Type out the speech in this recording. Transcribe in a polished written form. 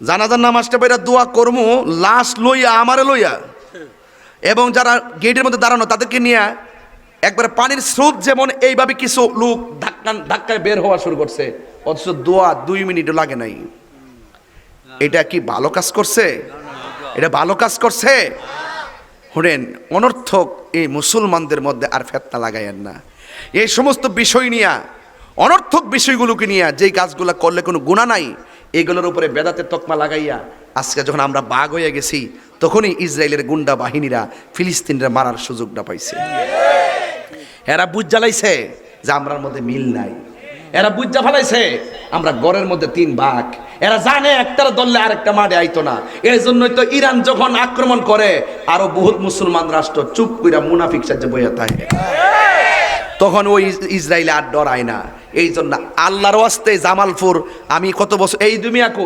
জানাজার নামাজটা পড়া দোয়া করমু, লাশ লইয়া আমারে লইয়া এবং যারা গেটের মধ্যে দাঁড়ানো তাদেরকে নিয়ে একবারে পানির স্রোত যেমন এইভাবে কিছু লোক ধাক্কায় বের হওয়া শুরু করছে, অথচ দোয়া 2 মিনিটও লাগে নাই। এটা কি ভালো কাজ করছে? এটা ভালো কাজ করছে? শুনেন, অনর্থক এই মুসলমানদের মধ্যে আর ফেতনা লাগাইয়েন না। এই সমস্ত বিষয় নিয়ে, অনর্থক বিষয়গুলোকে নিয়ে যেই কাজগুলো করলে কোনো গুনাহ নাই, এগুলোর উপরে বেদাতের তকমা লাগাইয়া আজকে যখন আমরা বাঘ হয়ে গেছি, তখনই ইসরায়েলের গুন্ডা বাহিনীরা ফিলিস্তিনরা মারার সুযোগটা পাইছে। এরা বুঝ জ্বালাইছে যে আমরার মধ্যে মিল নাই, এরা বুঝা ফেলাইছে আমরা গড়ের মধ্যে 3 ভাগ। এরা জানে একটার দললে আরেকটা মাঠে আইতো না। এই জন্যই তো ইরান যখন আক্রমণ করে আরো বহুত মুসলমান রাষ্ট্র চুপ কইরা মুনাফিক সাজে বইয়া থাকে, তখন ওই ইসরায়েল আর ডরায় না। এই জন্য আল্লাহর ওয়াস্তে জামালপুর আমি কত বছর এই দুমিয়া কো